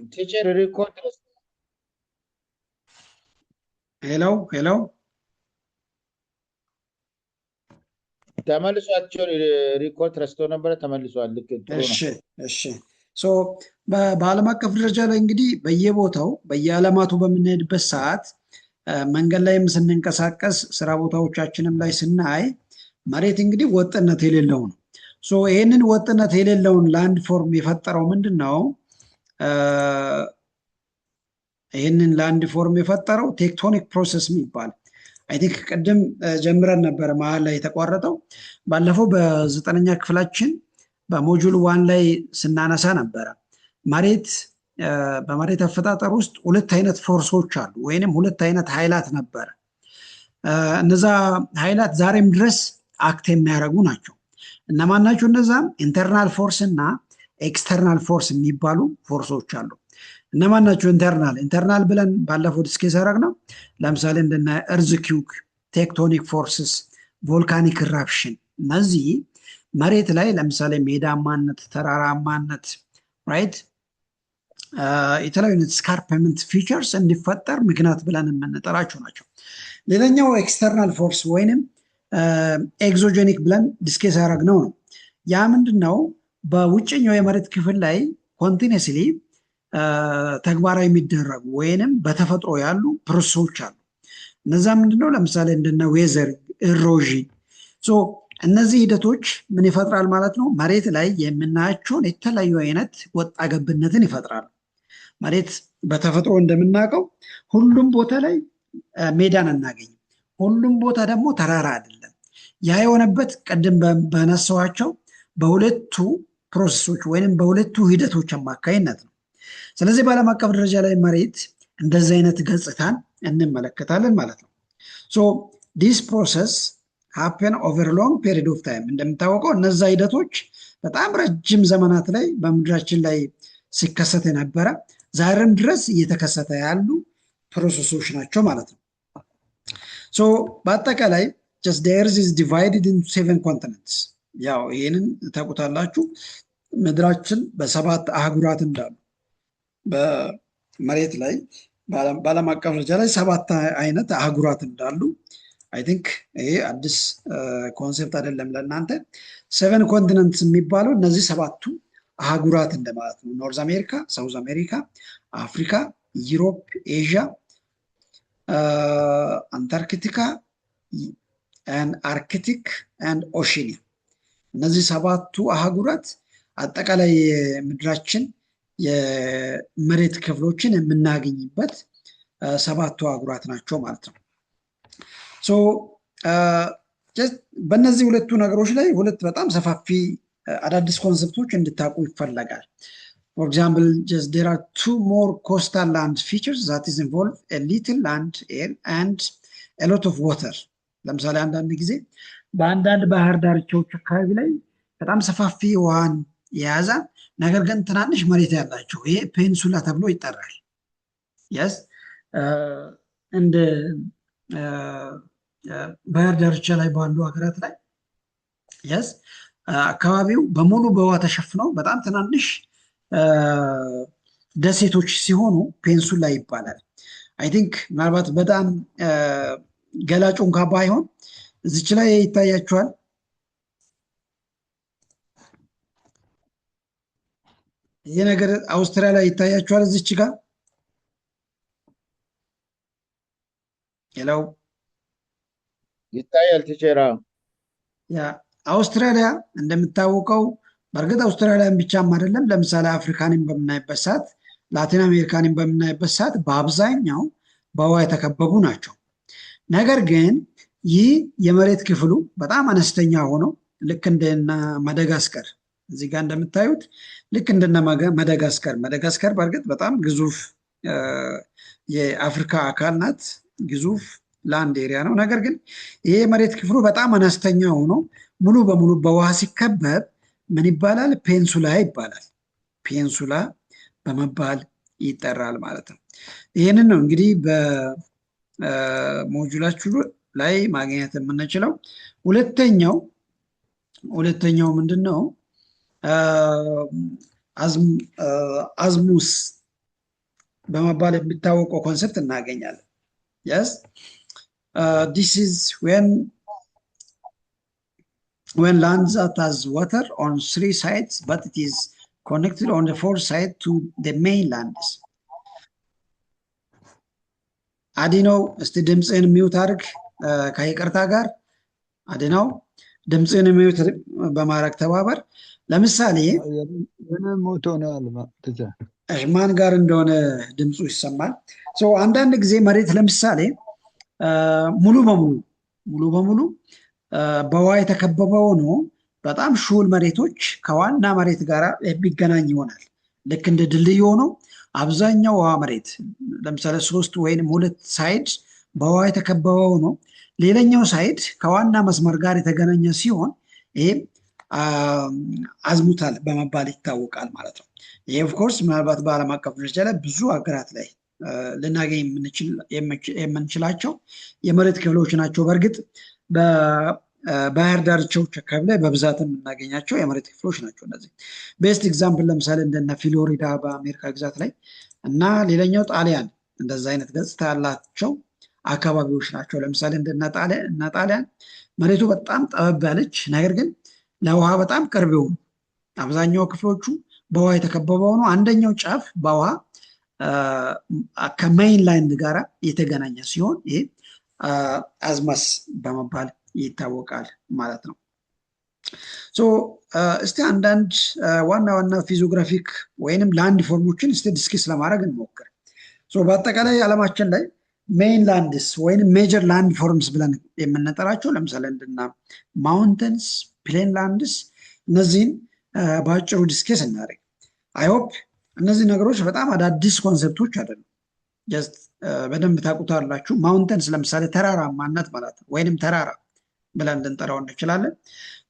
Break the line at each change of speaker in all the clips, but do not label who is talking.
Teacher record
ሄሎ
ተመልሷቸው ሪኮርድ ረስቶ ነበረ ተመልሷል። ልክ ጥሩ ነው።
እሺ ሶ በዓለም አቀፍ ደረጃ ላይ እንግዲህ በየቦታው በየዓለማቱ በምንሄድበት ሰዓት መንገድ ላይም ስንንቀሳቀስ ስራ ቦታዎቻችንም ላይ ስናይ መሬት እንግዲህ ወጥነት የሌለው ነው። ሶ ይህንን ወጥነት የሌለውን ላንድ ፎርም የፈጠረው ምንድን ነው? ይህንን ላንድ ፎርም የፈጠረው ቴክቶኒክ ፕሮሰስ የሚባል አይ ቲንክ ቅድም ጀምረን ነበረ መሀል ላይ የተቋረጠው። ባለፈው በ9ኛ ክፍላችን በሞጁል 1 ላይ ስናነሳ ነበረ መሬት በመሬት አፈጣጠር ውስጥ ሁለት አይነት ፎርሶች አሉ ወይንም ሁለት አይነት ኃይላት ነበረ። እነዛ ኃይላት ዛሬም ድረስ አክት የሚያደርጉ ናቸው። እነማን ናቸው? እነዛም ኢንተርናል ፎርስ እና ኤክስተርናል ፎርስ የሚባሉ ፎርሶች አሉ። እነማን ናቸው? ኢንተርናል ብለን ባለፈው ዲስከስ ያደረግነው ለምሳሌ እንደነ እርዝኪውክ፣ ቴክቶኒክ ፎርስስ፣ ቮልካኒክ ኢራፕሽን እነዚህ መሬት ላይ ለምሳሌ ሜዳማነት፣ ተራራማነት ራይት የተለያዩ ስካርፕመንት ፊቸርስ እንዲፈጠር ምክንያት ብለን የምንጠራቸው ናቸው። ሌላኛው ኤክስተርናል ፎርስ ወይንም ኤግዞጀኒክ ብለን ዲስከስ ያደረግነው ነው። ያ ምንድነው? በውጭኛው የመሬት ክፍል ላይ ኮንቲኒስሊ ተግባራዊ የሚደረጉ ወይንም በተፈጥሮ ያሉ ፕሮሰሶች አሉ። እነዛ ምንድነው? ለምሳሌ እንደነ ዌዘር ኢሮዥን። እነዚህ ሂደቶች ምን ይፈጥራል ማለት ነው? መሬት ላይ የምናያቸውን የተለያዩ አይነት ወጣ ገብነትን ይፈጥራሉ። መሬት በተፈጥሮ እንደምናውቀው ሁሉም ቦታ ላይ ሜዳን አናገኝም። ሁሉም ቦታ ደግሞ ተራራ አይደለም። ያ የሆነበት ቅድም በነሳኋቸው በሁለቱ ፕሮሰሶች ወይንም በሁለቱ ሂደቶች አማካይነት ነው። ስለዚህ በዓለም አቀፍ ደረጃ ላይ መሬት እንደዚህ አይነት ገጽታን እንመለከታለን ማለት ነው። ዲስ ፕሮሰስ ሃፕን ኦቨር ሎንግ ፔሪድ ኦፍ ታይም። እንደምታወቀው እነዛ ሂደቶች በጣም ረጅም ዘመናት ላይ በምድራችን ላይ ሲከሰት የነበረ ዛሬም ድረስ እየተከሰተ ያሉ ፕሮሰሶች ናቸው ማለት ነው። በአጠቃላይ ጀስት ዘ ኤርዝ ኢዝ ዲቫይድድ ኢንቱ 7 ኮንቲነንትስ። ያው ይህንን ታውቁታላችሁ። ምድራችን በ7 አህጉራት እንዳሉ በመሬት ላይ በዓለም አቀፍ ደረጃ ላይ 7 አይነት አህጉራት እንዳሉ አይ ቲንክ ይሄ አዲስ ኮንሴፕት አይደለም ለእናንተ። 7 ኮንቲነንትስ የሚባለው እነዚህ 7ቱ አህጉራት እንደማለት ነው። ኖርዝ አሜሪካ፣ ሳውዝ አሜሪካ፣ አፍሪካ፣ ዩሮፕ፣ ኤዥያ፣ አንታርክቲካ፣ አርክቲክ ኤንድ ኦሺኒያ። እነዚህ 7ቱ አህጉራት አጠቃላይ ምድራችን የመሬት ክፍሎችን የምናገኝበት 7ቱ አህጉራት ናቸው ማለት ነው። በእነዚህ ሁለቱ ነገሮች ላይ ሁለት በጣም ሰፋፊ አዳዲስ ኮንሰፕቶች እንድታውቁ ይፈለጋል። ፎር ኤግዛምፕል ጀስት ዜር አር 2 ሞር ኮስታል ላንድ ፊቸርስ ዛት ኢዝ ኢንቮልቭ ኤ ሊትል ላንድ ኤር ኤንድ ኤ ሎት ኦፍ ዋተር። ለምሳሌ አንዳንድ ጊዜ በአንዳንድ ባህር ዳርቻዎች አካባቢ ላይ በጣም ሰፋፊ ውሃን የያዘ ነገር ግን ትናንሽ መሬት ያላቸው ይሄ ፔንሱላ ተብሎ ይጠራል። የስ እንደ ባህር ዳርቻ ላይ ባሉ ሀገራት ላይ የስ አካባቢው በሙሉ በውሃ ተሸፍነው በጣም ትናንሽ ደሴቶች ሲሆኑ ፔንሱላ ይባላል። አይ ቲንክ ምናልባት በጣም ገላጩ እንኳ ባይሆን እዚች ላይ ይታያቸዋል። ይህ ነገር አውስትራሊያ ላይ ይታያቸዋል። እዚች ጋር ሌላው
ይታያል ቲቸር።
ያ አውስትራሊያ እንደምታወቀው በእርግጥ አውስትራሊያን ብቻም አይደለም። ለምሳሌ አፍሪካንን በምናይበት ሰዓት፣ ላቲን አሜሪካንን በምናይበት ሰዓት በአብዛኛው በውሃ የተከበቡ ናቸው። ነገር ግን ይህ የመሬት ክፍሉ በጣም አነስተኛ ሆኖ ልክ እንደነ ማዳጋስከር እዚህ ጋር እንደምታዩት ልክ እንደነ ማዳጋስከር በእርግጥ በጣም ግዙፍ የአፍሪካ አካል ናት። ግዙፍ ላንድ ኤሪያ ነው። ነገር ግን ይሄ የመሬት ክፍሉ በጣም አነስተኛ ሆኖ ሙሉ በሙሉ በውሃ ሲከበብ ምን ይባላል? ፔንሱላ ይባላል። ፔንሱላ በመባል ይጠራል ማለት ነው። ይህንን ነው እንግዲህ በሞጁላችሁ ላይ ማግኘት የምንችለው። ሁለተኛው ምንድን ነው? አዝሙስ በመባል የሚታወቀው ኮንሰፕት እናገኛለን። yes this is when land that has water on 3 sides but it is connected on the 4th side to the mainlands. አዲነው እስቲ ድምፅህን ሚውት አድርግ ከይቅርታ ጋር አዲነው ድምፅህን ሚውት በማድረግ ተባበር። ለምሳሌ
ሞቶ ነው አልማጥታ
ማን ጋር እንደሆነ ድምፁ ይሰማል። አንዳንድ ጊዜ መሬት ለምሳሌ ሙሉ በሙሉ በውሃ የተከበበ ሆኖ በጣም ሹል መሬቶች ከዋና መሬት ጋር የሚገናኝ ይሆናል። ልክ እንደ ድልድይ ሆኖ አብዛኛው ውሃ መሬት ለምሳሌ 3 ወይንም 2 ሳይድ በውሃ የተከበበ ሆኖ ሌላኛው ሳይድ ከዋና መስመር ጋር የተገናኘ ሲሆን ይሄ አዝሙታል በመባል ይታወቃል ማለት ነው። ይሄ ኦፍ ኮርስ ምናልባት በዓለም አቀፍ ደረጃ ላይ ብዙ ሀገራት ላይ ልናገኝ የምንችላቸው የመሬት ክፍሎች ናቸው። በእርግጥ በባህር ዳርቻዎች አካባቢ ላይ በብዛት የምናገኛቸው የመሬት ክፍሎች ናቸው እነዚህ። ቤስት ኤግዛምፕል ለምሳሌ እንደነ ፍሎሪዳ በአሜሪካ ግዛት ላይ እና ሌላኛው ጣሊያን እንደዛ አይነት ገጽታ ያላቸው አካባቢዎች ናቸው። ለምሳሌ እንደነ ጣሊያን መሬቱ በጣም ጠበብ ያለች ነገር ግን ለውሃ በጣም ቅርብ የሆኑ አብዛኛው ክፍሎቹ በውሃ የተከበበ ሆኖ አንደኛው ጫፍ በውሃ ከሜይንላንድ ጋር የተገናኘ ሲሆን ይሄ አዝማስ በመባል ይታወቃል ማለት ነው። እስቲ አንዳንድ ዋና ፊዚዮግራፊክ ወይንም ላንድ ፎርሞችን እስቲ ዲስከስ ለማድረግ እንሞክር። በአጠቃላይ ዓለማችን ላይ ሜይንላንድስ ወይንም ሜጀር ላንድ ፎርምስ ብለን የምንጠራቸው ለምሳሌ እንደና ማውንተንስ፣ ፕሌንላንድስ እነዚህን በአጭሩ ዲስከስ እናደርግ። አይ ሆፕ እነዚህ ነገሮች በጣም አዳዲስ ኮንሰፕቶች አይደሉም። ጀስት በደንብ ታውቁታላችሁ። ማውንተንስ ለምሳሌ ተራራማነት ማለት ነው፣ ወይንም ተራራ ብለን ልንጠራው እንችላለን።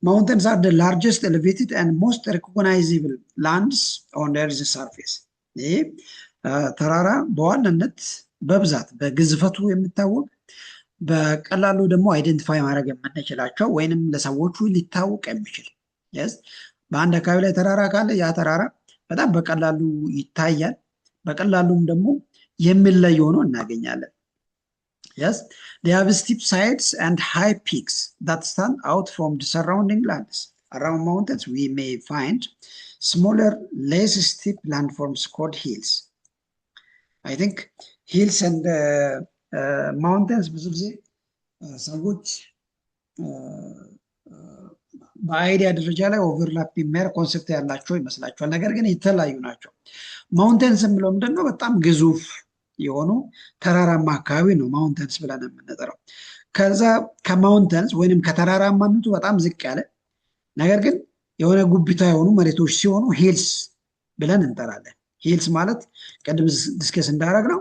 ማውንተንስ አር the largest elevated and most recognizable lands on the earth's surface። ይሄ ተራራ በዋናነት በብዛት በግዝፈቱ የሚታወቅ በቀላሉ ደግሞ አይደንቲፋይ ማድረግ የምንችላቸው ወይንም ለሰዎቹ ሊታወቅ የሚችል yes በአንድ አካባቢ ላይ ተራራ ካለ ያ ተራራ በጣም በቀላሉ ይታያል፣ በቀላሉም ደግሞ የሚለይ ሆኖ እናገኛለን። yes they have steep sides and high peaks that stand out from the surrounding lands. Around mountains we may find smaller less steep landforms called hills. I think hills and mountains ብዙ ጊዜ ሰዎች በአይዲያ ደረጃ ላይ ኦቨርላፕ የሚያደርግ ኮንሰፕት ያላቸው ይመስላቸዋል፣ ነገር ግን የተለያዩ ናቸው። ማውንተንስ የምለው ምንድነው? በጣም ግዙፍ የሆኑ ተራራማ አካባቢ ነው ማውንተንስ ብለን የምንጠራው። ከዛ ከማውንተንስ ወይንም ከተራራማነቱ በጣም ዝቅ ያለ ነገር ግን የሆነ ጉቢታ የሆኑ መሬቶች ሲሆኑ ሂልስ ብለን እንጠራለን። ሂልስ ማለት ቅድም ዲስከስ እንዳደረግነው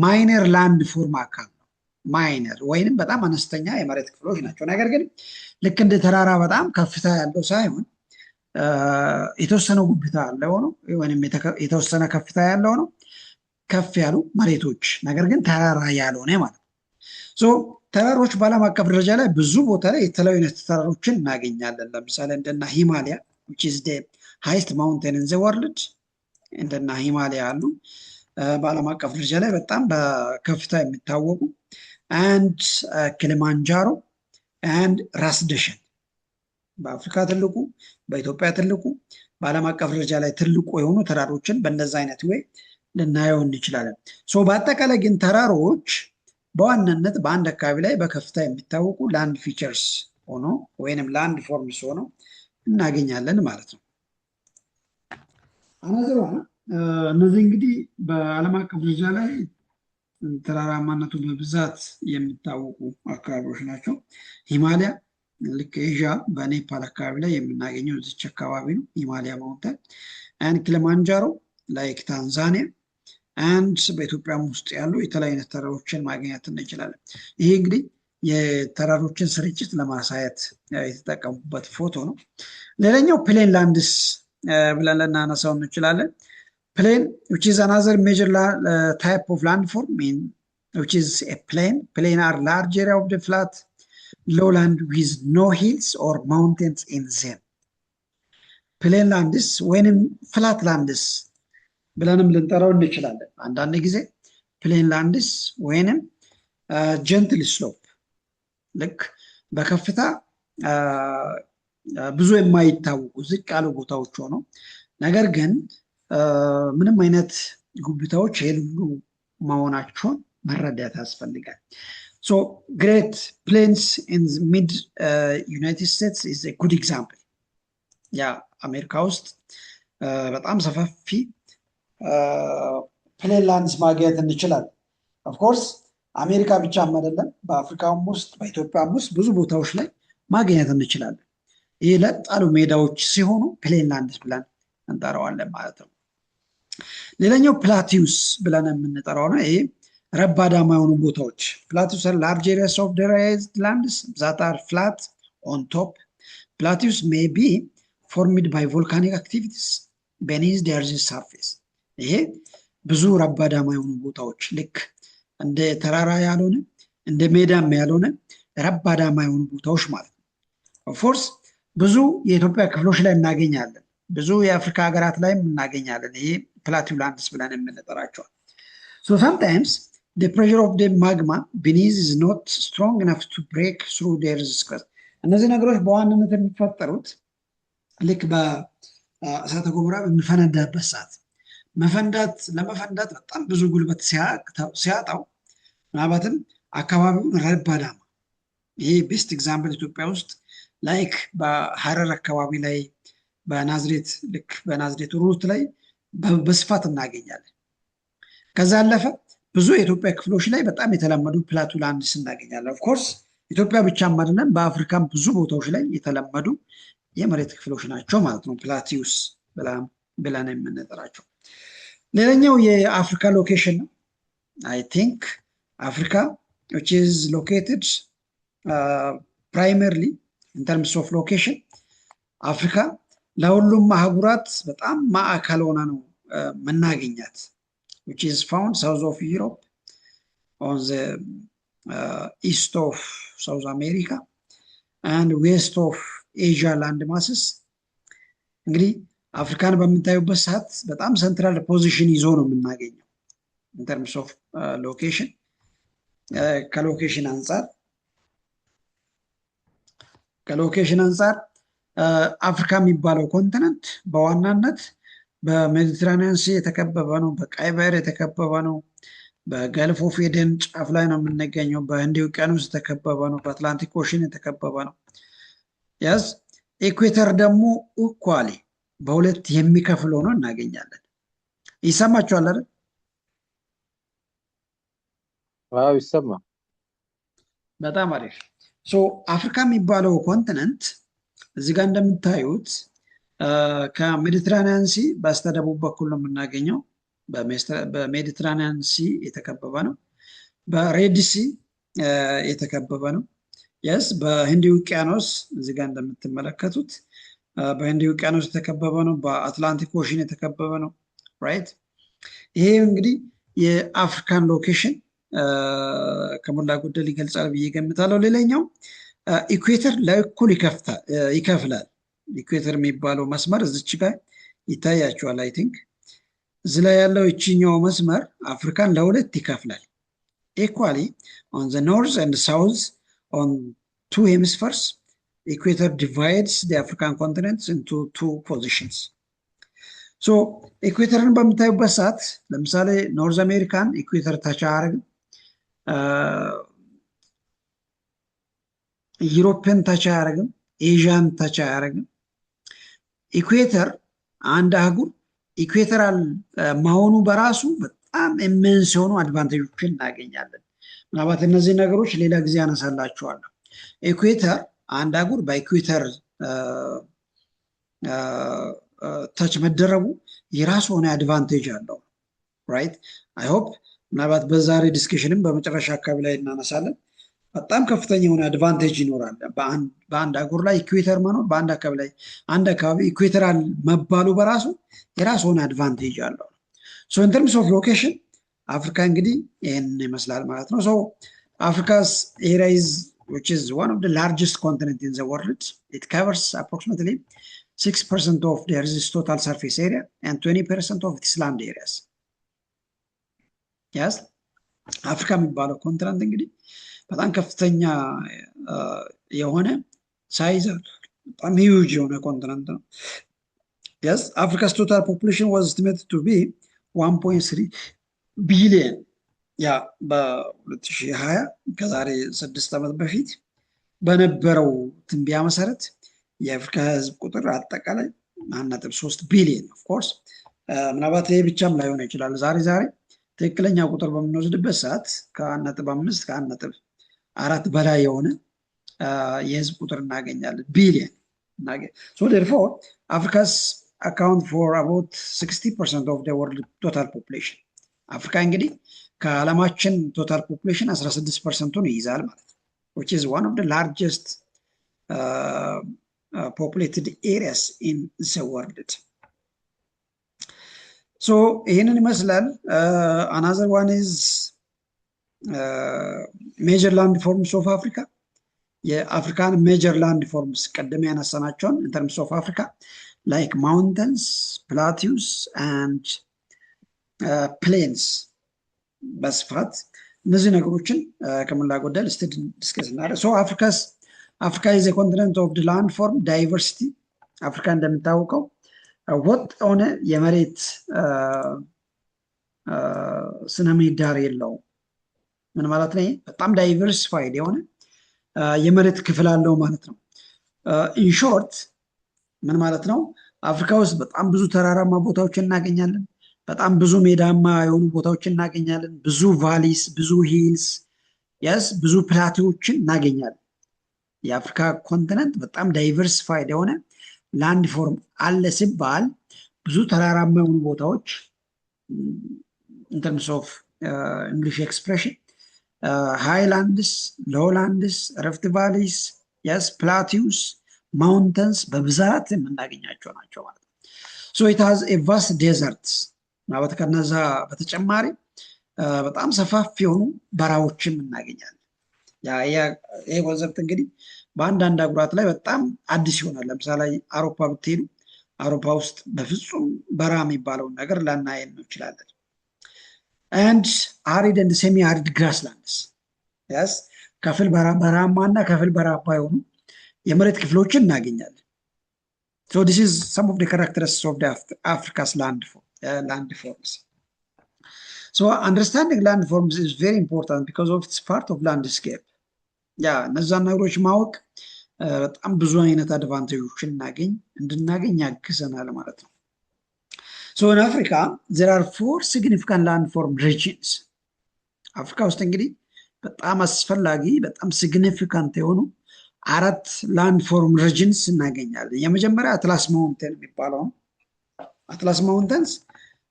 ማይነር ላንድ ፎርም አካል ነው። ማይነር ወይንም በጣም አነስተኛ የመሬት ክፍሎች ናቸው። ነገር ግን ልክ እንደ ተራራ በጣም ከፍታ ያለው ሳይሆን የተወሰነ ጉቢታ ያለው ነው፣ ወይንም የተወሰነ ከፍታ ያለው ነው። ከፍ ያሉ መሬቶች ነገር ግን ተራራ ያልሆነ ማለት ነው። ተራሮች በዓለም አቀፍ ደረጃ ላይ ብዙ ቦታ ላይ የተለያዩ አይነት ተራሮችን እናገኛለን። ለምሳሌ እንደና ሂማሊያ which is the highest mountain in the world እንደና ሂማሊያ አሉ በዓለም አቀፍ ደረጃ ላይ በጣም በከፍታ የሚታወቁ and ኪሊማንጃሮ and ራስ ዳሸን በአፍሪካ ትልቁ፣ በኢትዮጵያ ትልቁ፣ በዓለም አቀፍ ደረጃ ላይ ትልቁ የሆኑ ተራሮችን በእንደዛ አይነት ወይ ልናየው እንችላለን። በአጠቃላይ ግን ተራሮች በዋናነት በአንድ አካባቢ ላይ በከፍታ የሚታወቁ ላንድ ፊቸርስ ሆኖ ወይንም ላንድ ፎርምስ ሆኖ እናገኛለን ማለት ነው። እነዚህ እንግዲህ በዓለም አቀፍ ደረጃ ላይ ተራራማነቱ በብዛት የሚታወቁ አካባቢዎች ናቸው። ሂማሊያ ልክ ኤዥያ በኔፓል አካባቢ ላይ የምናገኘው እዚች አካባቢ ነው ሂማሊያ ማውንተን። and ኪሊማንጃሮ ላይክ ታንዛኒያ and በኢትዮጵያ ውስጥ ያሉ የተለያዩ አይነት ተራሮችን ማግኘት እንችላለን። ይሄ እንግዲህ የተራሮችን ስርጭት ለማሳየት የተጠቀሙበት ፎቶ ነው። ሌላኛው ፕሌን ላንድስ ብለን ልናነሳው እንችላለን። ፕሌን which is another major type of landform which is a plain. Plain are large area of the flat lowland with no hills or mountains in them. ፕሌን ላንድስ ወይንም ፍላት ላንድስ ብለንም ልንጠራው እንችላለን። አንዳንድ ጊዜ ፕሌን ላንድስ ወይንም ጀንትል ስሎፕ ልክ በከፍታ ብዙ የማይታወቁ ዝቅ ያሉ ቦታዎች ሆነው ነገር ግን ምንም አይነት ጉብታዎች የሌሉ መሆናቸውን መረዳት ያስፈልጋል። So Great Plains in mid United States is a good example. ያ አሜሪካ ውስጥ በጣም ሰፋፊ ፕሌን ላንድስ ማግኘት እንችላለን። ኦፍኮርስ አሜሪካ ብቻም አይደለም፣ በአፍሪካም ውስጥ በኢትዮጵያም ውስጥ ብዙ ቦታዎች ላይ ማግኘት እንችላለን። ይህ ለጥ ያሉ ሜዳዎች ሲሆኑ ፕሌን ላንድስ ብለን እንጠራዋለን ማለት ነው። ሌላኛው ፕላቲውስ ብለን የምንጠራው ነው። ይሄ ረባዳማ የሆኑ ቦታዎች ፕላቲውስ are large areas of deserted lands that are flat on top. Plateaus may be formed by volcanic activities beneath the earth's surface. ይሄ ብዙ ረባዳማ የሆኑ ቦታዎች ልክ እንደ ተራራ ያልሆነ እንደ ሜዳም ያልሆነ ረባዳማ የሆኑ ቦታዎች ማለት ነው። ኦፍ ኮርስ ብዙ የኢትዮጵያ ክፍሎች ላይ እናገኛለን፣ ብዙ የአፍሪካ ሀገራት ላይም እናገኛለን። ይሄ ፕላቲው ላንድስ ብለን የምንጠራቸው። So sometimes the pressure of the magma beneath is not strong enough to break through the earth's crust. እነዚህ ነገሮች በዋናነት የሚፈጠሩት ልክ በእሳተ ገሞራ በሚፈነዳበት ሰዓት ለመፈንዳት በጣም ብዙ ጉልበት ሲያጣው ምናልባትም አካባቢውን ረባዳማ ይሄ ቤስት ኤግዛምፕል ኢትዮጵያ ውስጥ ላይክ በሐረር አካባቢ ላይ በናዝሬት ልክ በናዝሬት ሩት ላይ በስፋት እናገኛለን። ከዛ አለፈ ብዙ የኢትዮጵያ ክፍሎች ላይ በጣም የተለመዱ ፕላቱ ላንድስ እናገኛለን። ኦፍኮርስ ኢትዮጵያ ብቻም አይደለም በአፍሪካም ብዙ ቦታዎች ላይ የተለመዱ የመሬት ክፍሎች ናቸው ማለት ነው ፕላቲውስ ብለን የምንጠራቸው። ሌላኛው የአፍሪካ ሎኬሽን ነው። አይ ቲንክ አፍሪካ which is located primarily in terms of location አፍሪካ ለሁሉም አህጉራት በጣም ማዕከል ሆና ነው መናገኛት which is found south of Europe on the east of South America and west of Asia land masses. እንግዲህ አፍሪካን በምታዩበት ሰዓት በጣም ሴንትራል ፖዚሽን ይዞ ነው የምናገኘው in terms of location. ከሎኬሽን አንጻር አፍሪካ የሚባለው ኮንቲነንት በዋናነት በሜዲትራኒያን ሲ የተከበበ ነው፣ በቀይ ባህር የተከበበ ነው፣ በገልፍ ኦፍ ኤደን ጫፍ ላይ ነው የምንገኘው፣ በህንድ ውቅያኖስ የተከበበ ነው፣ በአትላንቲክ ኦሽን የተከበበ ነው። ያስ ኢኩዌተር ደግሞ ኢኳሊ በሁለት የሚከፍል ሆኖ እናገኛለን። ይሰማችኋል አይደል?
አዎ ይሰማል።
በጣም አሪፍ። ሶ አፍሪካ የሚባለው ኮንቲነንት እዚህ ጋር እንደምታዩት ከሜዲትራኒያን ሲ በስተደቡብ በኩል ነው የምናገኘው። በሜዲትራኒያን ሲ የተከበበ ነው፣ በሬድ ሲ የተከበበ ነው። የስ በህንድ ውቅያኖስ እዚህ ጋር እንደምትመለከቱት በህንድ ውቅያኖስ የተከበበ ነው፣ በአትላንቲክ ኦሽን የተከበበ ነው። ራይት። ይሄ እንግዲህ የአፍሪካን ሎኬሽን ከሞላ ጎደል ይገልጻል ብዬ ገምታለሁ። ሌላኛው ኢኩዌተር ለእኩል ይከፍላል። ኢኩዌተር የሚባለው መስመር እዚች ጋር ይታያቸዋል። አይ ቲንክ እዚህ ላይ ያለው እቺኛው መስመር አፍሪካን ለሁለት ይከፍላል። ኢኳሊ ኦን ዘ ኖርዝ ኤንድ ሳውዝ ኦን ቱ ሄሚስፈርስ ኢኩዌተር ዲቫይድስ ዘ አፍሪካን ኮንቲኔንትስ ኢንቱ ቱ ፖዚሽንስ። ሶ ኢኩዌተርን በምታዩበት ሰዓት ለምሳሌ ኖርዝ አሜሪካን ኢኩዌተር ታች አያደርግም፣ ዩሮፕን ታች አያደርግም፣ ኤዥያን ታች አያደርግም። ኢኩዌተር አንድ አህጉር ኢኩዌተራል መሆኑ በራሱ በጣም ኢሜንስ የሆኑ አድቫንቴጆችን እናገኛለን። ምናልባት እነዚህ ነገሮች ሌላ ጊዜ አነሳላችኋለሁ። ኢኩዌተር አንድ አህጉር በኢኩዌተር ታች መደረጉ የራሱ ሆነ አድቫንቴጅ አለው። ራይት። አይ ሆፕ ምናልባት በዛሬ ዲስከሽንም በመጨረሻ አካባቢ ላይ እናነሳለን። በጣም ከፍተኛ የሆነ አድቫንቴጅ ይኖራል በአንድ አህጉር ላይ ኢኩዌተር መኖር፣ በአንድ አካባቢ ላይ አንድ አካባቢ ኢኩዌተራል መባሉ በራሱ የራሱ ሆነ አድቫንቴጅ አለው። ሶ ኢን ተርምስ ኦፍ ሎኬሽን አፍሪካ እንግዲህ ይህን ይመስላል ማለት ነው። ሶ አፍሪካስ ኤሪያ which is one of the largest continent in the world. It covers approximately 6% of the Earth's total surface area and 20% of its land areas. Yes, አፍሪካ የሚባለው ኮንቲነንት እንግዲህ በጣም ከፍተኛ የሆነ ሳይዝ በጣም ሂውጅ የሆነ ኮንቲነንት ነው። Yes, Africa's total population was estimated to be 1.3 billion. ያ በ2020 ከዛሬ 6 ዓመት በፊት በነበረው ትንበያ መሰረት የአፍሪካ ህዝብ ቁጥር አጠቃላይ 1.3 ቢሊዮን ኦፍ ኮርስ ምናልባት ይሄ ብቻም ላይሆን ይችላል። ዛሬ ትክክለኛ ቁጥር በምንወስድበት ሰዓት ከ1.5 ከ1.4 በላይ የሆነ የህዝብ ቁጥር እናገኛለን ቢሊዮን so therefore Africa's account for about 60% of the world total population. አፍሪካ እንግዲህ ከዓለማችን ቶታል ፖፑሌሽን 16%ን ይይዛል ማለት ነው which is one of the largest populated areas in the world. So ይህንን ይመስላል። another one is major landforms of Africa. የአፍሪካን major landforms ቀደም ያነሳናቸውን in terms of Africa like mountains, plateaus and plains በስፋት እነዚህ ነገሮችን ከሞላ ጎደል ዲስከስ እናደርግ። so Africa is a continent of the landform diversity. አፍሪካ እንደምታውቀው ወጥ ሆነ የመሬት ስነ ምህዳር የለውም። ምን ማለት ነው? በጣም ዳይቨርሲፋይድ የሆነ የመሬት ክፍል አለው ማለት ነው። in short ምን ማለት ነው? አፍሪካ ውስጥ በጣም ብዙ ተራራማ ቦታዎችን እናገኛለን። በጣም ብዙ ሜዳማ የሆኑ ቦታዎችን እናገኛለን። ብዙ ቫሊስ፣ ብዙ ሂልስ፣ yes ብዙ ፕላቴዎችን እናገኛለን። የአፍሪካ ኮንቲነንት በጣም ዳይቨርሲፋይድ የሆነ ላንድ ፎርም አለ ሲባል ብዙ ተራራማ የሆኑ ቦታዎች in terms of English expression highlands, lowlands, rift valleys, yes plateaus, mountains በብዛት የምናገኛቸው ናቸው ማለት ነው። so it has a vast deserts ማለት ከነዛ በተጨማሪ በጣም ሰፋፊ የሆኑ በረሃዎችን እናገኛለን። ይሄ ኮንሰፕት እንግዲህ በአንዳንድ አህጉራት ላይ በጣም አዲስ ይሆናል። ለምሳሌ አውሮፓ ብትሄዱ አውሮፓ ውስጥ በፍጹም በረሃ የሚባለውን ነገር ላናየን እንችላለን። and arid and semi arid grasslands, yes ከፍል በረሃማ እና ከፍል በረሃማ የሆኑ የመሬት ክፍሎችን እናገኛለን። so this is some of the characteristics of the Africa's landforms. so understanding landforms is very important because of its part of landscape. ያ እነዛን ነገሮች ማወቅ በጣም ብዙ አይነት አድቫንቴጆችን እንድናገኝ ያግዘናል ማለት ነው። so in Africa there are 4 significant landform regions. አፍሪካ ውስጥ እንግዲህ በጣም አስፈላጊ በጣም ሲግኒፊካንት የሆኑ 4 landform regions እናገኛለን። የመጀመሪያ አትላስ ማውንቴን የሚባለው አትላስ ማውንቴንስ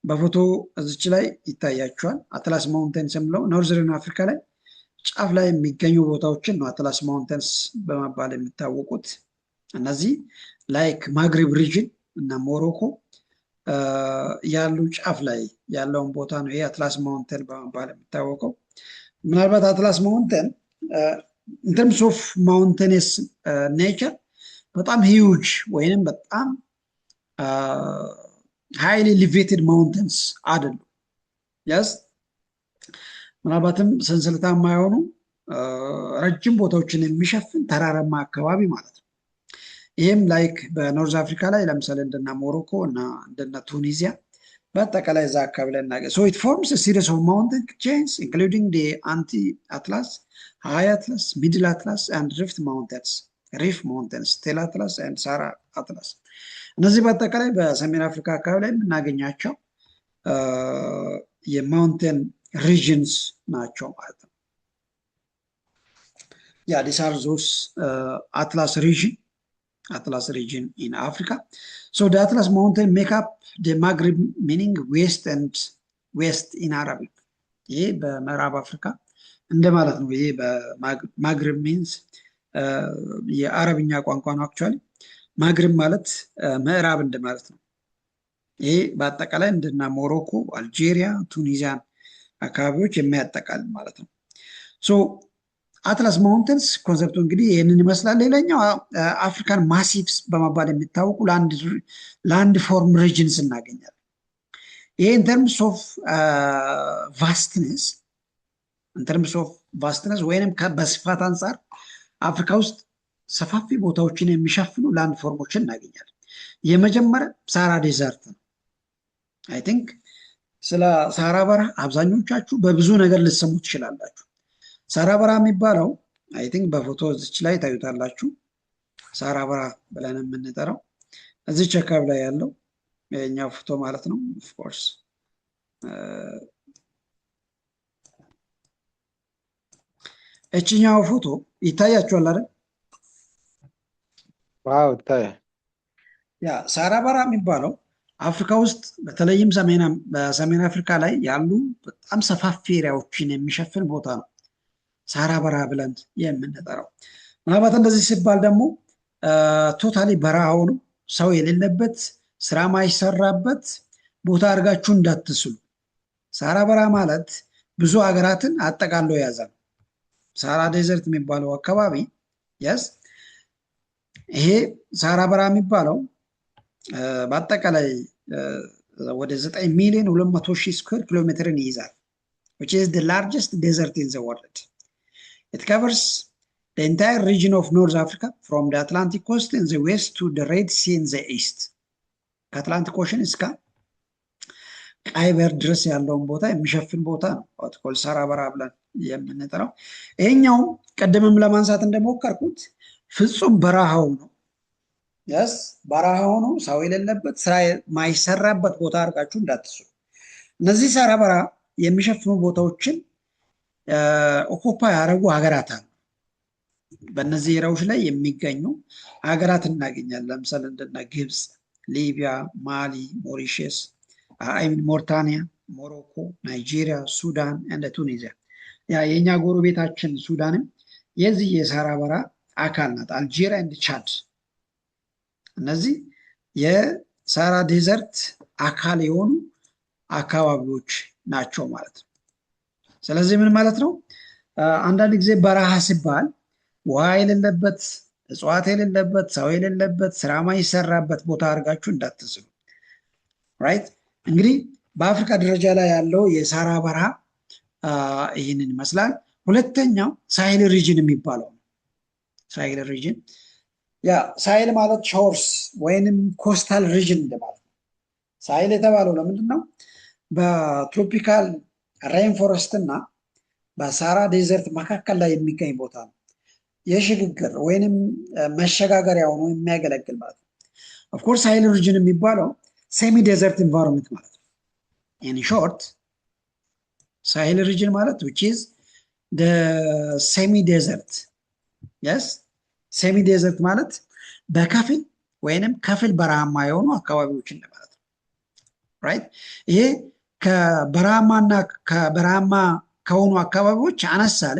በፎቶ እዚች ላይ ይታያቸዋል። አትላስ ማውንቴንስ የሚለው ኖርዘርን አፍሪካ ላይ ጫፍ ላይ የሚገኙ ቦታዎችን ነው አትላስ ማውንቴንስ በመባል የሚታወቁት። እነዚህ ላይክ ማግሪብ ሪጅን እና ሞሮኮ ያሉ ጫፍ ላይ ያለውን ቦታ ነው ይሄ አትላስ ማውንቴን በመባል የሚታወቀው። ምናልባት አትላስ ማውንቴን in terms of mountainous nature በጣም ሂውጅ ወይንም በጣም highly elevated mountains አይደሉ። yes ምናልባትም ሰንሰለታማ የሆኑ ረጅም ቦታዎችን የሚሸፍን ተራራማ አካባቢ ማለት ነው። ይሄም ላይክ በኖርዝ አፍሪካ ላይ ለምሳሌ እንደና ሞሮኮ እና እንደና ቱኒዚያ በአጠቃላይ እዛ አካባቢ ላይ እናገኝ። so it forms a series of mountain chains including the anti-atlas, high atlas, middle atlas and rift mountains, tail atlas and sahara atlas. እነዚህ በአጠቃላይ በሰሜን አፍሪካ አካባቢ ላይ የምናገኛቸው የማውንቴን regions ናቸው ማለት ነው። yeah these are those atlas region in Africa. so the Atlas mountain make up the Maghreb, meaning west in Arabic. ይሄ በምዕራብ አፍሪካ እንደማለት ነው። ይሄ በማግሪብ means የአረብኛ ቋንቋ ነው። actually ማግሪብ ማለት ምዕራብ እንደማለት ነው። ይሄ በአጠቃላይ እንደና ሞሮኮ፣ አልጄሪያ፣ ቱኒዚያን አካባቢዎች የሚያጠቃልል ማለት ነው። so አትላስ ማውንተንስ ኮንሰፕቱ እንግዲህ ይህንን ይመስላል። ሌላኛው አፍሪካን ማሲቭስ በመባል የሚታወቁ ላንድ ፎርም ሪጅንስ እናገኛለን። ይሄ ኢንተርምስ ኦፍ ቫስትነስ ወይንም በስፋት አንጻር አፍሪካ ውስጥ ሰፋፊ ቦታዎችን የሚሸፍኑ ላንድ ፎርሞችን እናገኛለን። የመጀመሪያ ሳራ ዴዘርት ነው። አይ ቲንክ ስለ ሳራ በረሃ አብዛኞቻችሁ በብዙ ነገር ልትሰሙ ትችላላችሁ። ሳራ በረሃ የሚባለው አይ ቲንክ በፎቶ እዚች ላይ ታዩታላችሁ። ሳራ በረሃ ብለን የምንጠራው እዚች አካባቢ ላይ ያለው የኛው ፎቶ ማለት ነው። ኦፍኮርስ እችኛው ፎቶ ይታያችኋል አይደል?
ዋው ይታያል።
ያ ሳራ በረሃ የሚባለው አፍሪካ ውስጥ በተለይም በሰሜን አፍሪካ ላይ ያሉ በጣም ሰፋፊ ኤሪያዎችን የሚሸፍን ቦታ ነው ሳራ በረሃ ብለን የምንጠራው። ምናልባት እንደዚህ ሲባል ደግሞ ቶታሊ በረሃ ሆኖ ሰው የሌለበት ስራ ማይሰራበት ቦታ አድርጋችሁ እንዳትስሉ። ሳራ በረሃ ማለት ብዙ ሀገራትን አጠቃሎ የያዘ ነው። ሳራ ዴዘርት የሚባለው አካባቢ የስ ይሄ ሳራ በረሃ የሚባለው በአጠቃላይ ወደ 9,200,000 ስኩዌር ኪሎ ሜትርን ይይዛል which is the largest desert in the world. It covers the entire region of North Africa from the Atlantic coast in the west to the Red Sea in the east. ከአትላንቲክ ኦሽን እስከ ቀይ ባህር ድረስ ያለውን ቦታ የሚሸፍን ቦታ ነው አትኮል ሳራ በረሃ ብለን የምንጠራው። ይሄኛው ቀደምም ለማንሳት እንደሞከርኩት ፍጹም በረሃው ነው። ያስ በረሃው ነው፣ ሰው የሌለበት ስራ ማይሰራበት ቦታ አድርጋችሁ እንዳትስሉ። እነዚህ ሳራ በረሃ የሚሸፍኑ ቦታዎችን ኦኮፓ ያደረጉ ሀገራት አሉ። በእነዚህ ኤሪያዎች ላይ የሚገኙ ሀገራት እናገኛለን። ለምሳሌ እንደነ ግብፅ፣ ሊቢያ፣ ማሊ፣ ሞሪሸስ፣ ሞርታኒያ፣ ሞሮኮ፣ ናይጄሪያ፣ ሱዳን እንደ ቱኒዚያ። ያ የኛ ጎረቤታችን ሱዳንም የዚህ የሳራ በረሃ አካል ናት። አልጄሪያ እንደ ቻድ እነዚህ የሳራ ዴዘርት አካል የሆኑ አካባቢዎች ናቸው ማለት ነው። ስለዚህ ምን ማለት ነው? አንዳንድ ጊዜ በረሃ ሲባል ውሃ የሌለበት፣ እጽዋት የሌለበት፣ ሰው የሌለበት፣ ስራ ማይሰራበት ቦታ አድርጋችሁ እንዳትስሉ። ራይት። እንግዲህ በአፍሪካ ደረጃ ላይ ያለው የሳራ በረሃ ይህንን ይመስላል። ሁለተኛው ሳሄል ሪጅን የሚባለው ነው። ሳሄል ሪጅን ያ ሳሄል ማለት ሾርስ ወይንም ኮስታል ሪጅን እንደማለት ነው። ሳሄል የተባለው ለምንድን ነው? በትሮፒካል ሬንፎረስት እና በሳራ ዴዘርት መካከል ላይ የሚገኝ ቦታ ነው። የሽግግር ወይንም መሸጋገሪያ ሆኖ የሚያገለግል ማለት ነው። ኦፍኮርስ ሳሄል ሪጅን የሚባለው ሴሚ ዴዘርት ኢንቫይሮንመንት ማለት ነው። ኢን ሾርት ሳሄል ሪጅን ማለት which is the semi desert yes ሴሚ ዴዘርት ማለት በከፊል ወይንም ከፊል በረሃማ የሆኑ አካባቢዎችን ማለት ነው። ራይት። ይሄ ከበረሃማና ከበረሃማ ከሆኑ አካባቢዎች አነስ ያለ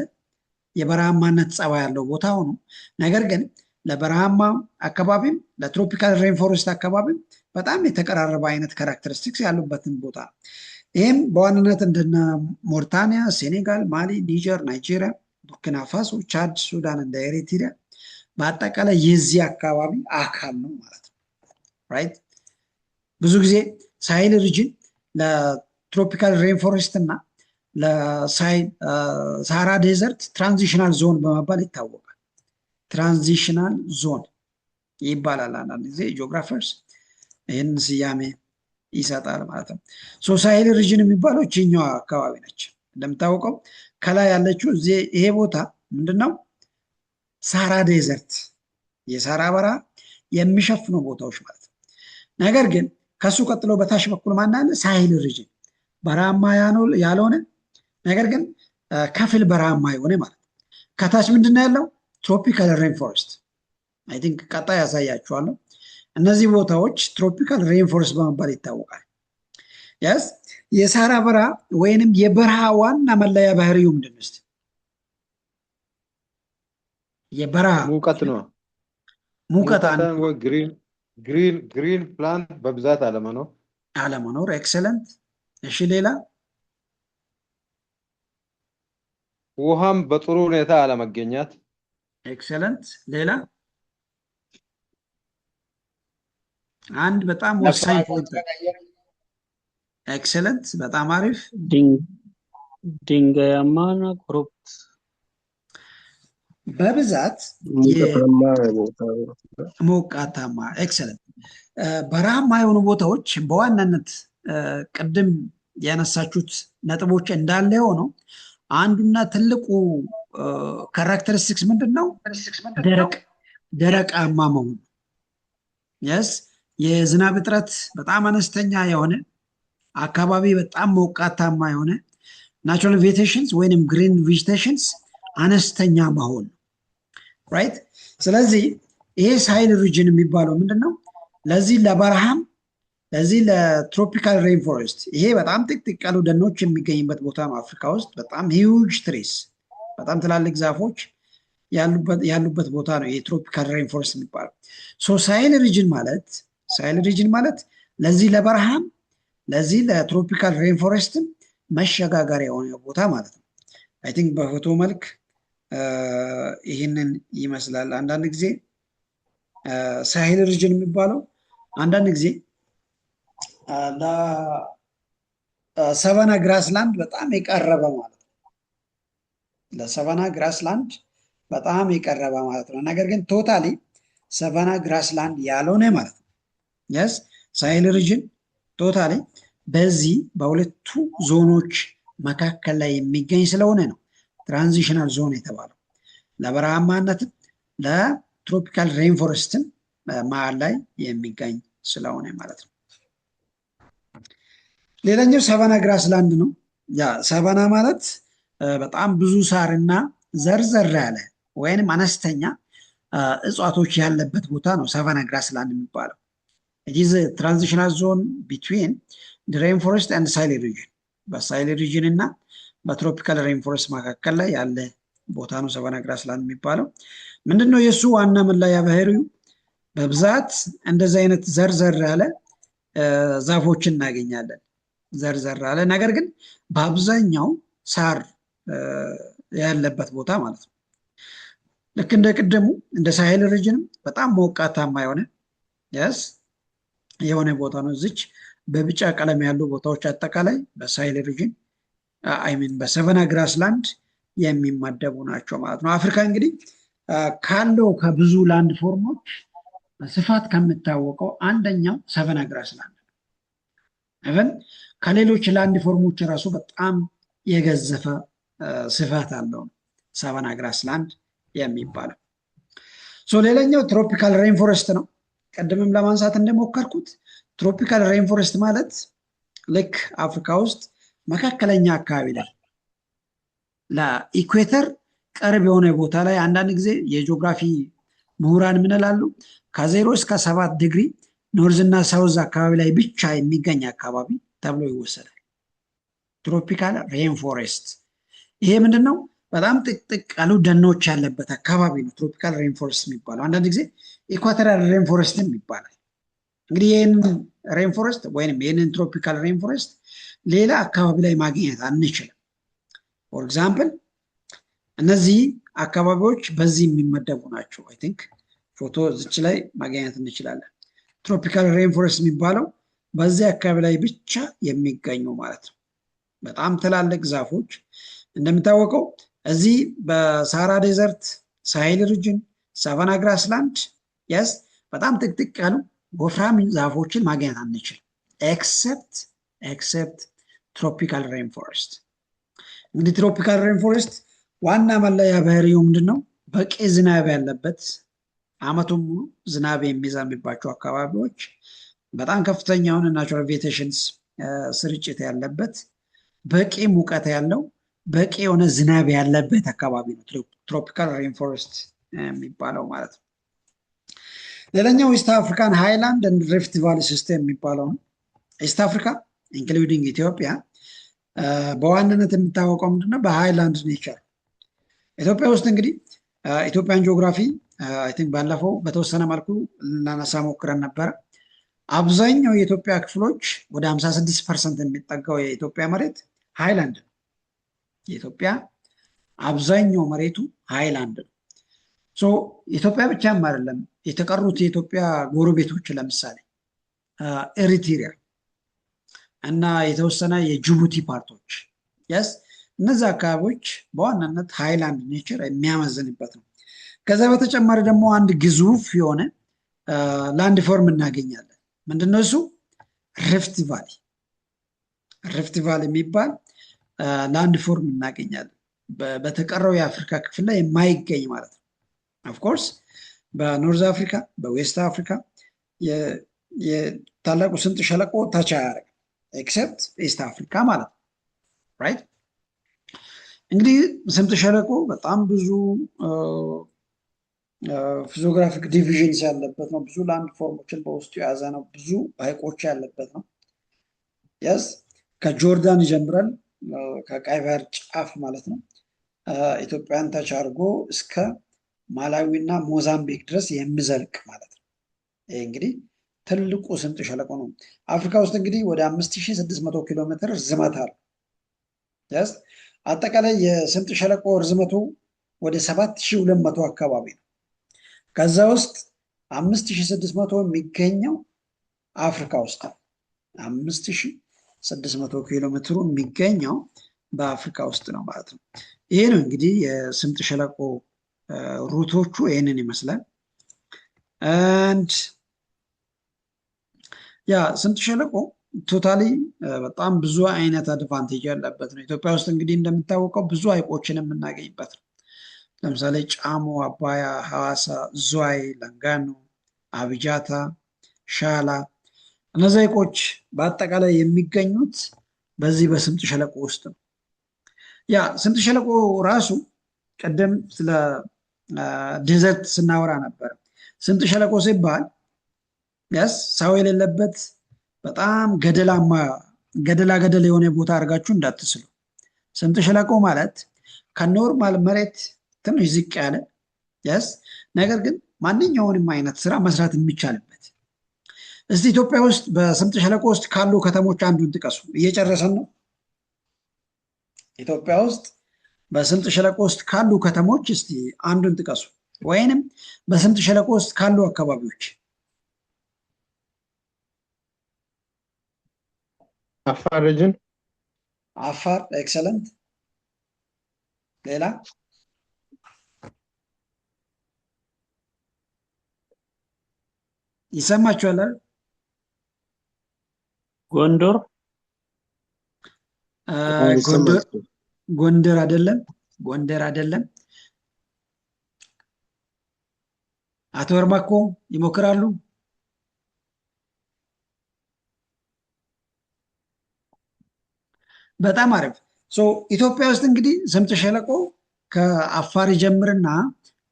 የበረሃማነት ጸባይ ያለው ቦታ ሆኖ ነገር ግን ለበረሃማ አካባቢም ለትሮፒካል ሬንፎረስት አካባቢም በጣም የተቀራረበ አይነት ካራክተሪስቲክስ ያሉበትን ቦታ ነው። ይህም በዋናነት እንደነ ሞርታኒያ፣ ሴኔጋል፣ ማሊ፣ ኒጀር፣ ናይጄሪያ፣ ቡርኪና ፋሶ፣ ቻድ፣ ሱዳን እንደ ኤሪትሪያ በአጠቃላይ የዚህ አካባቢ አካል ነው ማለት ነው። ራይት። ብዙ ጊዜ ሳሄል ሪጅን ለትሮፒካል ሬንፎረስት እና ለሳራ ዴዘርት ትራንዚሽናል ዞን በመባል ይታወቃል። ትራንዚሽናል ዞን ይባላል። አንዳንድ ጊዜ ጂኦግራፈርስ ይህን ስያሜ ይሰጣል ማለት ነው። ሳሄል ሪጅን የሚባለው ይህኛው አካባቢ ነች። እንደምታወቀው ከላይ ያለችው ይሄ ቦታ ምንድነው? ሳራ ዴዘርት የሳራ በረሃ የሚሸፍኑ ቦታዎች ማለት ነው። ነገር ግን ከሱ ቀጥሎ በታች በኩል ማን አለ? ሳሄል ሪጅን በረሃማ ያልሆነ ነገር ግን ከፊል በረሃማ የሆነ ማለት ነው። ከታች ምንድነው ያለው? ትሮፒካል ሬንፎረስት። አይ ቲንክ ቀጣይ ያሳያችኋለሁ። እነዚህ ቦታዎች ትሮፒካል ሬንፎረስት በመባል ይታወቃል። ያስ የሳራ በረሃ ወይንም የበረሃ ዋና መለያ ባህሪው ምንድን ነው? የበረሃ
ሙቀት ነው።
ሙቀት
ግሪን ፕላንት በብዛት
አለመኖር። ኤክሰለንት። እሺ ሌላ?
ውሃም በጥሩ ሁኔታ አለመገኘት።
ኤክሰለንት። ሌላ አንድ በጣም ወሳኝ ፖይንት። ኤክሰለንት፣ በጣም አሪፍ።
ድንጋያማና ኮረብት
በብዛት
ሙቀታማ ቦታ
ሞቃታማ። ኤክሰለንት። በረሃማ የሆኑ ቦታዎች በዋናነት ቅድም ያነሳችሁት ነጥቦች እንዳለ ሆነው አንዱና ትልቁ ካራክተሪስቲክስ ምንድነው? ደረቃማ መሆኑ። የስ የዝናብ እጥረት በጣም አነስተኛ የሆነ አካባቢ፣ በጣም ሞቃታማ የሆነ ናቹራል ቬጂቴሽንስ ወይንም ግሪን ቬጂቴሽንስ አነስተኛ መሆን ራይት። ስለዚህ ይሄ ሳይል ሪጅን የሚባለው ምንድነው? ለዚህ ለበረሃም ለዚህ ለትሮፒካል ሬንፎረስት ይሄ በጣም ጥቅጥቅ ያሉ ደኖች የሚገኝበት ቦታ ነው። አፍሪካ ውስጥ በጣም ሂውጅ ትሪስ በጣም ትላልቅ ዛፎች ያሉበት ቦታ ነው ይሄ ትሮፒካል ሬንፎረስት የሚባለው። ሶ ሳይል ሪጅን ማለት ለዚህ ለበረሃም ለዚህ ለትሮፒካል ሬንፎረስትም መሸጋገሪያ የሆነ ቦታ ማለት ነው። አይ ቲንክ በፎቶ መልክ ይህንን ይመስላል። አንዳንድ ጊዜ ሳይል ሪጅን የሚባለው አንዳንድ ጊዜ ለሰቫና ግራስላንድ በጣም የቀረበ ማለት ነው። ለሰቫና ግራስላንድ በጣም የቀረበ ማለት ነው። ነገር ግን ቶታሊ ሰቫና ግራስላንድ ያልሆነ ማለት ነው። የስ ሳይል ሪጅን ቶታሊ በዚህ በሁለቱ ዞኖች መካከል ላይ የሚገኝ ስለሆነ ነው ትራንዚሽናል ዞን የተባለው። ለበረሃማነትም ለትሮፒካል ሬንፎረስትም መሀል ላይ የሚገኝ ስለሆነ ማለት ነው። ሌላኛው ሳቫና ግራስላንድ ነው። ያ ሳቫና ማለት በጣም ብዙ ሳርና ዘርዘር ያለ ወይንም አነስተኛ እጽዋቶች ያለበት ቦታ ነው ሳቫና ግራስላንድ የሚባለው። it is a transitional zone between the rainforest and ሳይል ሪጅን። በሳይል ሪጅን እና በትሮፒካል ሬንፎረስት መካከል ላይ ያለ ቦታ ነው ሳቫና ግራስላንድ የሚባለው። ምንድነው የሱ ዋና መለያ ባህሪው? በብዛት እንደዚህ አይነት ዘርዘር ያለ ዛፎችን እናገኛለን። ዘርዘር ያለ ነገር ግን በአብዛኛው ሳር ያለበት ቦታ ማለት ነው። ልክ እንደ ቅድሙ እንደ ሳይል ሪጅንም በጣም ሞቃታማ የሆነ ቦታ ነው። እዚች በቢጫ ቀለም ያሉ ቦታዎች አጠቃላይ በሳይል ሪጅን በሳቫና ግራስላንድ የሚመደቡ ናቸው ማለት ነው። አፍሪካ እንግዲህ ካለው ከብዙ ላንድ ፎርሞች በስፋት ከምታወቀው አንደኛው ሳቫና ግራስላንድ ነው። ኢቨን ከሌሎች ላንድ ፎርሞች ራሱ በጣም የገዘፈ ስፋት አለው ሳቫና ግራስላንድ የሚባለው። ሌላኛው ትሮፒካል ሬንፎረስት ነው። ቀደምም ለማንሳት እንደሞከርኩት ትሮፒካል ሬንፎረስት ማለት ልክ አፍሪካ ውስጥ መካከለኛ አካባቢ ላይ ለኢኩዌተር ቅርብ የሆነ ቦታ ላይ አንዳንድ ጊዜ የጂኦግራፊ ምሁራን ምን ይላሉ? ከ0 እስከ 7 ዲግሪ ኖርዝ እና ሳውዝ አካባቢ ላይ ብቻ የሚገኝ አካባቢ ተብሎ ይወሰዳል ትሮፒካል ሬንፎረስት። ይሄ ምንድነው? በጣም ጥቅጥቅ ያሉ ደኖች ያለበት አካባቢ ነው ትሮፒካል ሬንፎረስት የሚባለው። አንዳንድ ጊዜ ኢኳቶሪያል ሬንፎረስትም ይባላል። እንግዲህ ይህንን ሬንፎረስት ወይም ይህንን ትሮፒካል ሬንፎረስት ሌላ አካባቢ ላይ ማግኘት አንችልም። ፎር ኤግዛምፕል እነዚህ አካባቢዎች በዚህ የሚመደቡ ናቸው። አይ ቲንክ ፎቶ እዚች ላይ ማግኘት እንችላለን። ትሮፒካል ሬንፎረስት የሚባለው በዚህ አካባቢ ላይ ብቻ የሚገኙ ማለት ነው። በጣም ትላልቅ ዛፎች እንደሚታወቀው እዚህ በሳራ ዴዘርት፣ ሳይል ሪጅን፣ ሳቫና ግራስላንድ በጣም ጥቅጥቅ ያሉ ወፍራም ዛፎችን ማግኘት አንችልም ኤክሰፕት ትሮፒካል ሬንፎረስት። እንግዲህ ትሮፒካል ሬንፎረስት ዋና መለያ ባህሪው ምንድነው? በቂ ዝናብ ያለበት አመቱን ሙሉ ዝናብ የሚዘንብባቸው አካባቢዎች፣ በጣም ከፍተኛ የሆነ ናቹራል ቬጂቴሽንስ ስርጭት ያለበት፣ በቂ ሙቀት ያለው፣ በቂ የሆነ ዝናብ ያለበት አካባቢ ነው ትሮፒካል ሬንፎረስት የሚባለው ማለት ነው። ሌላኛው ኢስት አፍሪካን ሃይላንድ ኤንድ ሪፍት ቫሊ ሲስተም የሚባለው ነው። ኢስት አፍሪካ ኢንክሉዲንግ ኢትዮጵያ በዋናነት የሚታወቀው ምንድነው? በሃይላንድ ኔቸር። ኢትዮጵያ ውስጥ እንግዲህ ኢትዮጵያን ጂኦግራፊ አይ ቲንክ ባለፈው በተወሰነ መልኩ ልናነሳ ሞክረን ነበረ። አብዛኛው የኢትዮጵያ ክፍሎች ወደ 56% የሚጠጋው የኢትዮጵያ መሬት ሃይላንድ ነው። የኢትዮጵያ አብዛኛው መሬቱ ሃይላንድ ነው። ሶ ኢትዮጵያ ብቻም አይደለም፣ የተቀሩት የኢትዮጵያ ጎረቤቶች ለምሳሌ ኤሪትሪያ እና የተወሰነ የጅቡቲ ፓርቶች ያስ እነዚህ አካባቢዎች በዋናነት ሃይላንድ ኔቸር የሚያመዝንበት ነው። ከዛ በተጨማሪ ደግሞ አንድ ግዙፍ የሆነ ላንድ ፎርም እናገኛለን። ምንድነው እሱ? ሪፍት ቫሊ። ሪፍት ቫሊ የሚባል ላንድ ፎርም እናገኛለን። በተቀረው የአፍሪካ ክፍል ላይ የማይገኝ ማለት ነው። ኦፍኮርስ በኖርዝ አፍሪካ፣ በዌስት አፍሪካ የታላቁ ስምጥ ሸለቆ ታች አያደርግም ኤክሴፕት ኢስት አፍሪካ ማለት ነው። ራይት። እንግዲህ ስምጥ ሸለቆ በጣም ብዙ ፊዚዮግራፊክ ዲቪዥንስ ያለበት ነው። ብዙ ላንድ ፎርሞችን በውስጡ የያዘ ነው። ብዙ ሐይቆች ያለበት ነው። ያስ ከጆርዳን ይጀምራል፣ ከቀይ ባህር ጫፍ ማለት ነው። ኢትዮጵያን ታች አድርጎ እስከ ማላዊ እና ሞዛምቢክ ድረስ የሚዘልቅ ማለት ነው። ይሄ እንግዲህ ትልቁ ስምጥ ሸለቆ ነው። አፍሪካ ውስጥ እንግዲህ ወደ 5600 ኪሎ ሜትር ርዝመት አለ። ያስ አጠቃላይ የስምጥ ሸለቆ ርዝመቱ ወደ 7200 አካባቢ ነው። ከዛ ውስጥ 5600 የሚገኘው አፍሪካ ውስጥ ነው። 5600 ኪሎ ሜትሩ የሚገኘው በአፍሪካ ውስጥ ነው ማለት ነው። ይሄ ነው እንግዲህ የስምጥ ሸለቆ ሩቶቹ ይህንን ይመስላል። አንድ ያ ስምጥ ሸለቆ ቶታሊ በጣም ብዙ አይነት አድቫንቴጅ ያለበት ነው። ኢትዮጵያ ውስጥ እንግዲህ እንደምታወቀው ብዙ ሐይቆችን የምናገኝበት ነው። ለምሳሌ ጫሞ፣ አባያ፣ ሐዋሳ፣ ዝዋይ፣ ላንጋኖ፣ አብጃታ፣ ሻላ እነዚህ ሐይቆች በአጠቃላይ የሚገኙት በዚህ በስምጥ ሸለቆ ውስጥ ነው። ያ ስምጥ ሸለቆ ራሱ ቀደም ስለ ዴዘርት ስናወራ ነበር። ስምጥ ሸለቆ ሲባል ያስ ሰው የሌለበት በጣም ገደላ ገደል የሆነ ቦታ አድርጋችሁ እንዳትስሉ። ስምጥ ሸለቆ ማለት ከኖርማል መሬት ትንሽ ዝቅ ያለ ያስ ነገር ግን ማንኛውንም አይነት ስራ መስራት የሚቻልበት። እስቲ ኢትዮጵያ ውስጥ በስምጥ ሸለቆ ውስጥ ካሉ ከተሞች አንዱን ጥቀሱ። እየጨረሰን ነው። ኢትዮጵያ ውስጥ በስምጥ ሸለቆ ውስጥ ካሉ ከተሞች እስቲ አንዱን ጥቀሱ፣ ወይንም በስምጥ ሸለቆ ውስጥ ካሉ አካባቢዎች።
አፋር ሪጅን።
አፋር ኤክሰለንት። ሌላ? ይሰማችኋል?
ጎንደር
ጎንደር አይደለም፣ ጎንደር አይደለም። አቶ ወርማኮ ይሞክራሉ? በጣም አሪፍ። ኢትዮጵያ ውስጥ እንግዲህ ስምጥ ሸለቆ ከአፋር ይጀምርና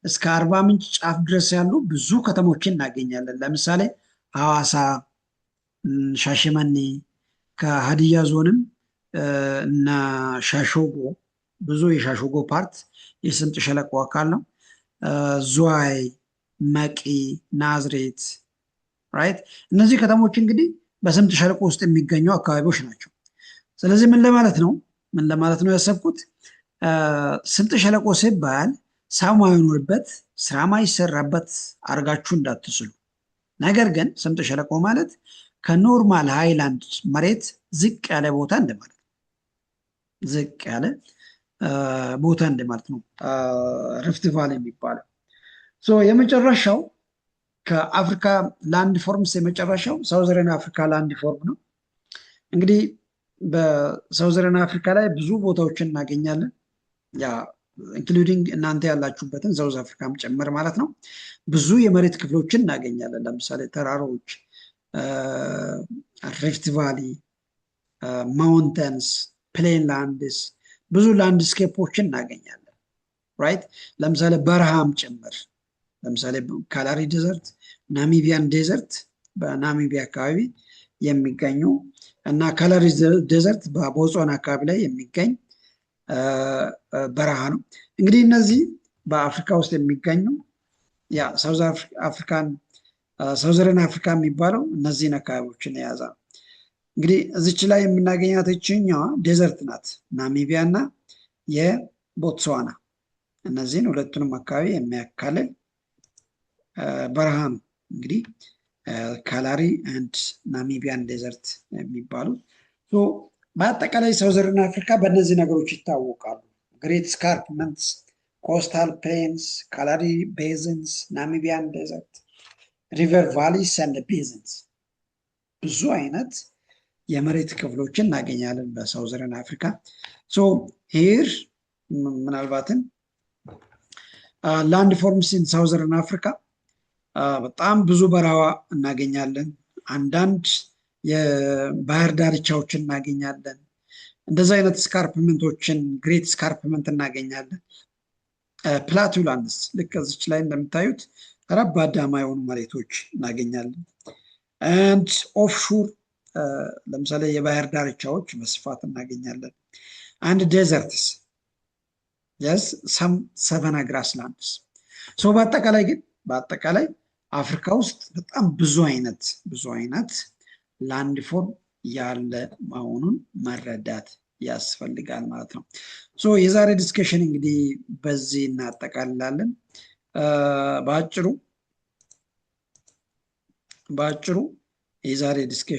እስከ አርባ ምንጭ ጫፍ ድረስ ያሉ ብዙ ከተሞችን እናገኛለን። ለምሳሌ ሐዋሳ፣ ሻሸመኔ፣ ከሀዲያ ዞንም እና ሻሾጎ፣ ብዙ የሻሾጎ ፓርት የስምጥ ሸለቆ አካል ነው። ዝዋይ፣ መቂ፣ ናዝሬት ራይት። እነዚህ ከተሞች እንግዲህ በስምጥ ሸለቆ ውስጥ የሚገኙ አካባቢዎች ናቸው። ስለዚህ ምን ለማለት ነው ያሰብኩት፣ ስምጥ ሸለቆ ሲባል ሰው ማይኖርበት ስራ ማይሰራበት አርጋችሁ እንዳትስሉ። ነገር ግን ስምጥ ሸለቆ ማለት ከኖርማል ሃይላንድ መሬት ዝቅ ያለ ቦታ እንደማለት ነው። ዝቅ ያለ ቦታ እንደማለት ነው ሪፍት ቫሊ የሚባለው። የመጨረሻው ከአፍሪካ ላንድ ፎርምስ የመጨረሻው ሳውዘርን አፍሪካ ላንድ ፎርም ነው። እንግዲህ በሳውዘርን አፍሪካ ላይ ብዙ ቦታዎችን እናገኛለን። ያ ኢንክሉዲንግ እናንተ ያላችሁበትን ሳውዝ አፍሪካም ጭምር ማለት ነው። ብዙ የመሬት ክፍሎችን እናገኛለን። ለምሳሌ ተራሮች፣ ሪፍት ቫሊ፣ ማውንተንስ፣ ፕሌን ላንድስ፣ ብዙ ላንድስኬፖችን እናገኛለን። ራይት። ለምሳሌ በረሃም ጭምር። ለምሳሌ ካላሪ ዴዘርት፣ ናሚቢያን ዴዘርት በናሚቢያ አካባቢ የሚገኙ እና ካላሪ ዴዘርት በቦትስዋና አካባቢ ላይ የሚገኝ በረሃ ነው። እንግዲህ እነዚህ በአፍሪካ ውስጥ የሚገኙ ያ ሳውዘርን አፍሪካ የሚባለው እነዚህን አካባቢዎችን የያዘ ነው። እንግዲህ እዚች ላይ የምናገኛት ይችኛዋ ዴዘርት ናት፣ ናሚቢያ እና የቦትስዋና እነዚህን ሁለቱንም አካባቢ የሚያካልል በረሃ ነው እንግዲህ ካላሪ ኤንድ ናሚቢያን ዴዘርት የሚባሉት። በአጠቃላይ ሳውዘርን አፍሪካ በእነዚህ ነገሮች ይታወቃሉ። ግሬት ስካርፕመንትስ፣ ኮስታል ፕሌንስ፣ ካላሪ ቤዝንስ፣ ናሚቢያን ዴዘርት፣ ሪቨር ቫሊስ ኤንድ ቤዝንስ። ብዙ አይነት የመሬት ክፍሎችን እናገኛለን በሳውዘርን አፍሪካ። ሂር ምናልባትም ላንድ ፎርምስ ኢን ሳውዘርን አፍሪካ በጣም ብዙ በረሃ እናገኛለን። አንዳንድ የባህር ዳርቻዎችን እናገኛለን። እንደዚህ አይነት ስካርፕመንቶችን ግሬት ስካርፕመንት እናገኛለን። ፕላቲው ላንድስ ልክ እዚች ላይ እንደምታዩት ረባዳማ የሆኑ መሬቶች እናገኛለን። አንድ ኦፍሹር ለምሳሌ የባህር ዳርቻዎች በስፋት እናገኛለን። አንድ ዴዘርትስ yes some savanna grasslands። በአጠቃላይ አፍሪካ ውስጥ በጣም ብዙ አይነት ላንድ ፎርም ያለ መሆኑን መረዳት ያስፈልጋል ማለት ነው። የዛሬ ዲስከሽን እንግዲህ በዚህ እናጠቃልላለን። በአጭሩ የዛሬ ዲስከሽን